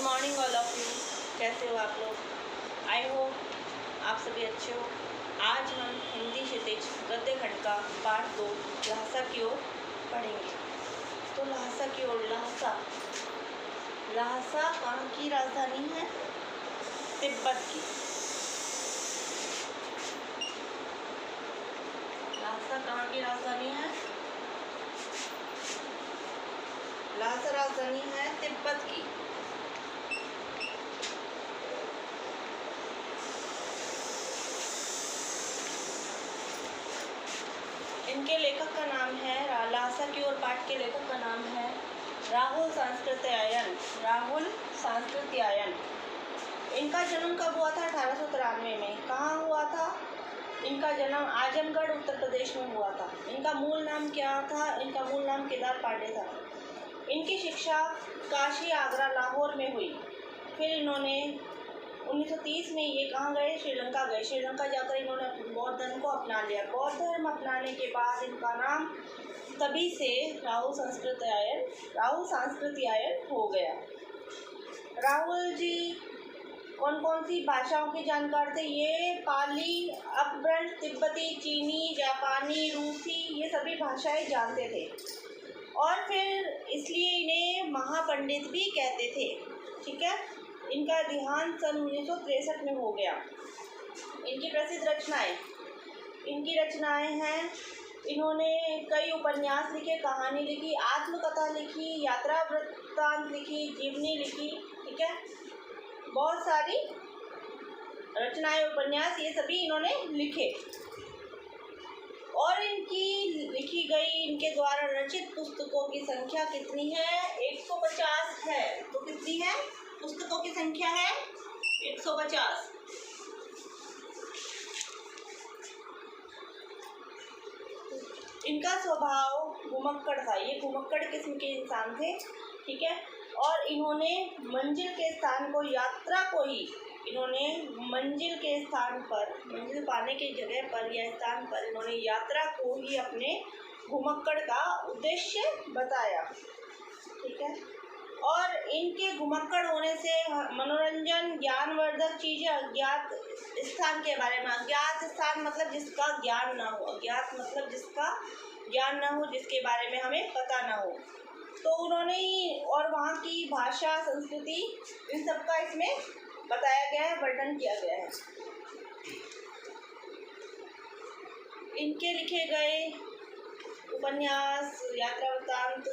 Morning all of you. कैसे हो आप लोग? आई होप आप सभी अच्छे हो। आज हम हिंदी क्षितिज गद्य खंड का पार्ट 2 लहसा की ओर पढ़ेंगे। तो लहसा की ओर। लहसा कहाँ की राजधानी है? तिब्बत की। लहसा कहाँ की राजधानी है? लहसा राजधानी है तिब्बत की। इनके लेखक का नाम है, लहसा की ओर पाठ के लेखक का नाम है राहुल सांस्कृत्यायन। राहुल सांस्कृत्यायन। इनका जन्म कब हुआ था? 1893 में। कहाँ हुआ था? इनका जन्म आजमगढ़ उत्तर प्रदेश में हुआ था। इनका मूल नाम क्या था? इनका मूल नाम केदार पांडे था। इनकी शिक्षा काशी, आगरा, लाहौर में हुई। फिर इन्होंने 1930 में ये कहाँ गए? श्रीलंका गए। श्रीलंका जाकर इन्होंने बौद्ध धर्म को अपना लिया। बौद्ध धर्म अपनाने के बाद इनका नाम तभी से राहुल सांस्कृत्यायन हो गया। राहुल जी कौन कौन सी भाषाओं के जानकार थे? ये पाली, अपभ्रंश, तिब्बती, चीनी, जापानी, रूसी, ये सभी भाषाएं जानते थे। और फिर इसलिए इन्हें महापंडित भी कहते थे। ठीक है। इनका देहांत सन 1963 में हो गया। इनकी प्रसिद्ध रचनाएं हैं, इन्होंने कई उपन्यास लिखे, कहानी लिखी, आत्मकथा लिखी, यात्रा वृत्तांत लिखी, जीवनी लिखी। ठीक है। बहुत सारी रचनाएं, उपन्यास, ये सभी इन्होंने लिखे। और इनकी लिखी गई, इनके द्वारा रचित पुस्तकों की संख्या कितनी है? 150 है। तो कितनी है? पुस्तकों की संख्या है 150। इनका स्वभाव घुमक्कड़ था। ये घुमक्कड़ किस्म के इंसान थे। ठीक है। और इन्होंने मंजिल के स्थान को, यात्रा को ही इन्होंने मंजिल के स्थान पर, मंजिल पाने की जगह पर या स्थान पर इन्होंने यात्रा को ही अपने घुमक्कड़ का उद्देश्य बताया। ठीक है। और इनके घुमक्कड़ होने से मनोरंजन, ज्ञानवर्धक चीज़ें, अज्ञात स्थान के बारे में, अज्ञात स्थान मतलब जिसका ज्ञान ना हो, अज्ञात मतलब जिसका ज्ञान ना हो, जिसके बारे में हमें पता ना हो, तो उन्होंने, और वहाँ की भाषा, संस्कृति, इन सब का इसमें बताया गया है, वर्णन किया गया है। इनके लिखे गए उपन्यास, यात्रा वृत्तांत,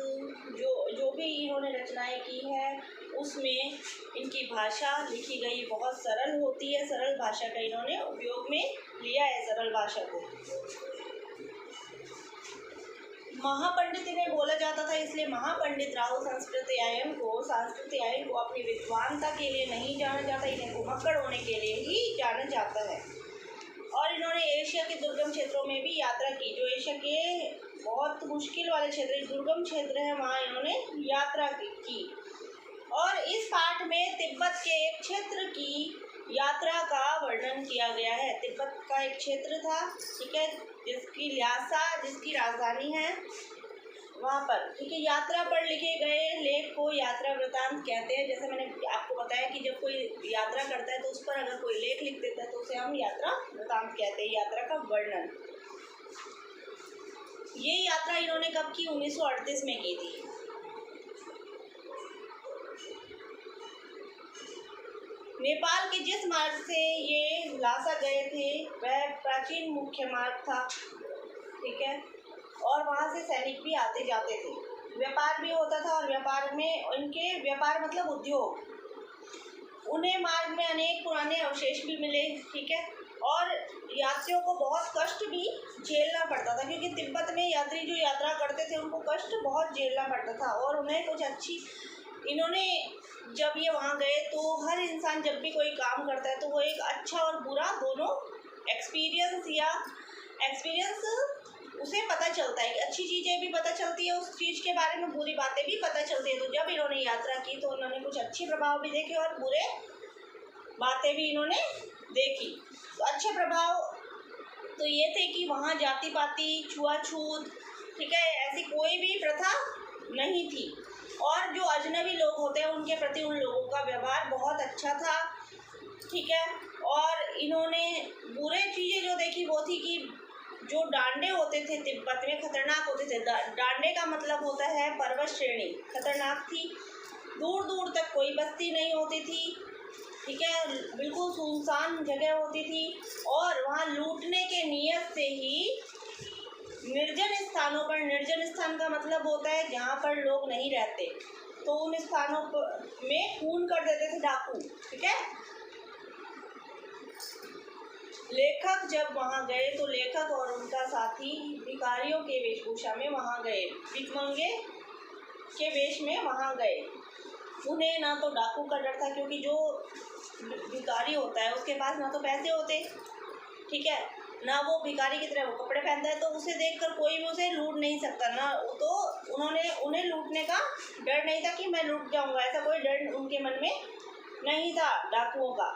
जो भी इन्होंने रचनाएं की है, उसमें इनकी भाषा लिखी गई बहुत सरल होती है। सरल भाषा का इन्होंने उपयोग में लिया है, सरल भाषा को। महापंडित इन्हें बोला जाता था, इसलिए महापंडित राहुल सांस्कृत्यायन को अपनी विद्वानता के लिए नहीं जाना जाता, इन्हें घुमक्कड़ होने के लिए ही जाना जाता है। और इन्होंने एशिया के दुर्गम क्षेत्रों में भी यात्रा की। जो एशिया के बहुत मुश्किल वाले क्षेत्र, दुर्गम क्षेत्र है, वहाँ इन्होंने यात्रा की। और इस पाठ में तिब्बत के एक क्षेत्र की यात्रा का वर्णन किया गया है। तिब्बत का एक क्षेत्र था, ठीक है, जिसकी ल्हासा, जिसकी राजधानी है, वहाँ पर। ठीक है। यात्रा पर लिखे गए लेख को यात्रा वृत्तांत कहते हैं। जैसे मैंने आपको बताया कि जब कोई यात्रा करता है तो उस पर अगर कोई लेख लिख देता है तो उसे हम यात्रा वृत्तांत कहते हैं, यात्रा का वर्णन। ये यात्रा इन्होंने कब की? 1938 में की थी। नेपाल के जिस मार्ग से ये लहसा गए थे वह प्राचीन मुख्य मार्ग था। ठीक है। और वहाँ से सैनिक भी आते जाते थे, व्यापार भी होता था। और व्यापार में उनके, व्यापार मतलब उद्योग, उन्हें मार्ग में अनेक पुराने अवशेष भी मिले। ठीक है। और यात्रियों को बहुत कष्ट भी झेलना पड़ता था, क्योंकि तिब्बत में यात्री जो यात्रा करते थे उनको कष्ट बहुत झेलना पड़ता था। और उन्हें कुछ अच्छी, इन्होंने जब ये वहाँ गए तो हर इंसान जब भी कोई काम करता है तो वो एक अच्छा और बुरा दोनों एक्सपीरियंस उसे पता चलता है कि अच्छी चीज़ें भी पता चलती है उस चीज़ के बारे में, बुरी बातें भी पता चलती है। तो जब इन्होंने यात्रा की तो उन्होंने कुछ अच्छे प्रभाव भी देखे और बुरे बातें भी इन्होंने देखी। तो अच्छे प्रभाव तो ये थे कि वहाँ जाति पाति, छुआछूत, ठीक है, ऐसी कोई भी प्रथा नहीं थी। और जो अजनबी लोग होते हैं उनके प्रति उन लोगों का व्यवहार बहुत अच्छा था, ठीक है। और इन्होंने बुरे चीज़ें जो देखी वो थी कि जो डांडे होते थे तिब्बत में खतरनाक होते थे। डांडे का मतलब होता है पर्वत श्रेणी, खतरनाक थी। दूर दूर तक कोई बस्ती नहीं होती थी, ठीक है, बिल्कुल सुनसान जगह होती थी। और वहाँ लूटने के नियत से ही निर्जन स्थानों पर, निर्जन स्थान का मतलब होता है जहाँ पर लोग नहीं रहते, तो उन स्थानों पर में खून कर देते थे डाकू, ठीक है। लेखक जब वहाँ गए तो लेखक और उनका साथी भिखारियों के वेशभूषा में वहाँ गए, भिखमंगे के वेश में वहाँ गए। उन्हें ना तो डाकू का डर था, क्योंकि जो भिखारी होता है उसके पास ना तो पैसे होते, ठीक है, ना वो भिखारी की तरह वो कपड़े पहनता है, तो उसे देखकर कोई भी उसे लूट नहीं सकता ना। तो उन्हें लूटने का डर नहीं था कि मैं लूट जाऊंगा, ऐसा कोई डर उनके मन में नहीं था डाकुओं का।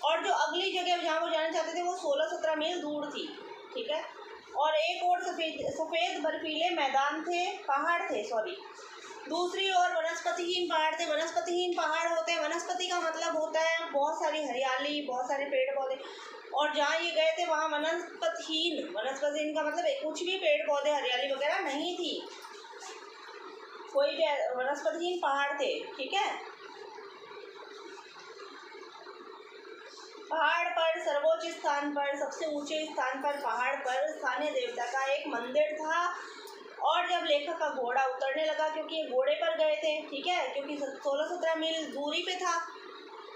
और जो अगली जगह जहाँ वो जाना चाहते थे वो 16-17 मील दूर थी, ठीक है। और एक और सफ़ेद बर्फीले मैदान थे, पहाड़ थे, सॉरी। दूसरी ओर वनस्पतिहीन पहाड़ थे। वनस्पतिहीन पहाड़ होते हैं, वनस्पति का मतलब होता है बहुत सारी हरियाली, बहुत सारे पेड़ पौधे। और जहाँ ये गए थे वहाँ वनस्पतिहीन का मतलब कुछ भी पेड़ पौधे हरियाली वगैरह नहीं थी, कोई भी वनस्पतिहीन पहाड़ थे, ठीक है। पहाड़ पर सर्वोच्च स्थान पर, सबसे ऊंचे स्थान पर, पहाड़ पर स्थानीय देवता का एक मंदिर था। और जब लेखक का घोड़ा उतरने लगा, क्योंकि ये घोड़े पर गए थे, ठीक है, क्योंकि 16-17 मील दूरी पे था,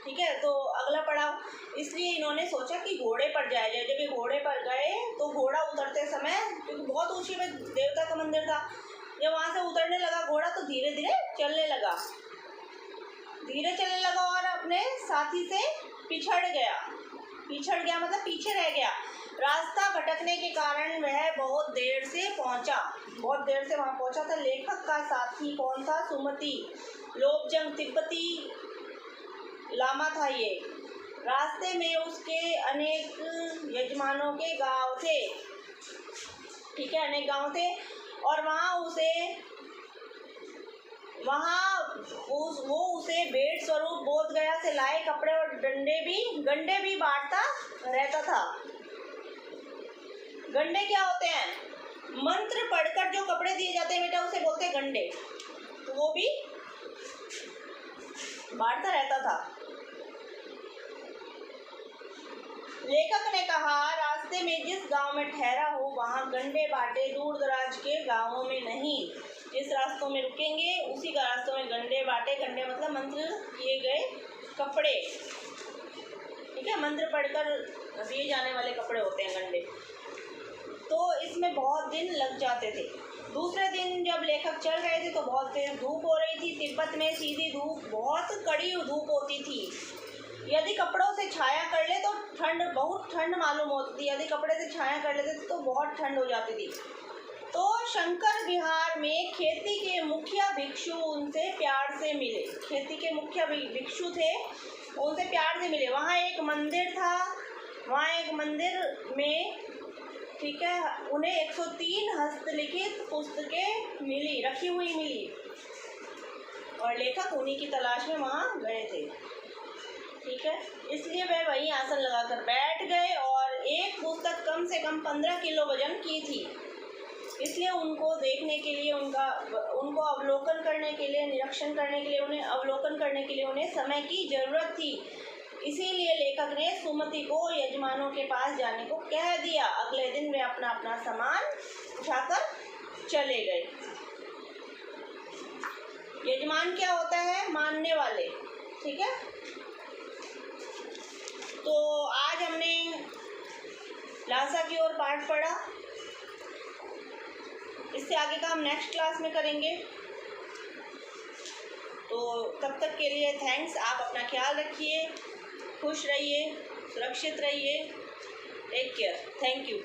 ठीक है, तो अगला पड़ाव, इसलिए इन्होंने सोचा कि घोड़े पर जाया जाए। जब ये घोड़े पर गए तो घोड़ा उतरते समय, क्योंकि बहुत ऊंची पे देवता का मंदिर था, जब वहाँ से उतरने लगा घोड़ा तो धीरे धीरे चलने लगा, और अपने साथी से पिछड़ गया मतलब पीछे रह गया। रास्ता भटकने के कारण वह बहुत देर से वहाँ पहुंचा था। लेखक का साथी कौन था? सुमति लोबजंग तिब्बती लामा था ये। रास्ते में उसके अनेक यजमानों के गांव थे, ठीक है, अनेक गांव थे। और वो उसे भेंट स्वरूप बोध गया से लाए कपड़े और गंडे भी बांटता रहता था। गंडे क्या होते हैं? मंत्र पढ़कर जो कपड़े दिए जाते हैं बेटा, उसे बोलते हैं गंडे। तो वो भी बांटता रहता था। लेखक ने कहा, रास्ते में जिस गांव में ठहरा हो वहां गंडे बांटे, दूर दराज के गांवों में नहीं। जिस रास्तों में रुकेंगे उसी का रास्तों में गंडे बांटे। गंडे मतलब मंत्र किए गए कपड़े, ठीक है, मंत्र पढ़कर दिए जाने वाले कपड़े होते हैं गंडे। तो इसमें बहुत दिन लग जाते थे। दूसरे दिन जब लेखक चल रहे थे तो बहुत तेज धूप हो रही थी। तिब्बत में सीधी धूप, बहुत कड़ी धूप होती थी। यदि कपड़ों से छाया कर ले तो बहुत ठंड मालूम होती थी। यदि कपड़े से छाया कर लेते थे तो बहुत ठंड हो जाती थी। तो शंकर विहार में खेती के मुखिया भिक्षु उनसे प्यार से मिले। खेती के मुखिया भिक्षु थे, उनसे प्यार से मिले। वहाँ एक मंदिर था, में, ठीक है, उन्हें 103 हस्तलिखित पुस्तकें रखी हुई मिली। और लेखक उन्हीं की तलाश में वहाँ गए थे, ठीक है। इसलिए वे वहीं आसन लगाकर बैठ गए। और एक पुस्तक कम से कम 15 किलो वजन की थी, इसलिए उनको देखने के लिए, उनको अवलोकन करने के लिए, निरीक्षण करने के लिए, उन्हें अवलोकन करने के लिए उन्हें समय की जरूरत थी। इसीलिए लेखक ने सुमति को यजमानों के पास जाने को कह दिया। अगले दिन वे अपना अपना सामान उठाकर चले गए। यजमान क्या होता है? मानने वाले, ठीक है। तो आज हमने लासा की ओर पाठ पढ़ा। इससे आगे का हम नेक्स्ट क्लास में करेंगे। तो तब तक के लिए थैंक्स। आप अपना ख्याल रखिए, खुश रहिए, सुरक्षित रहिए। Take care. Thank you.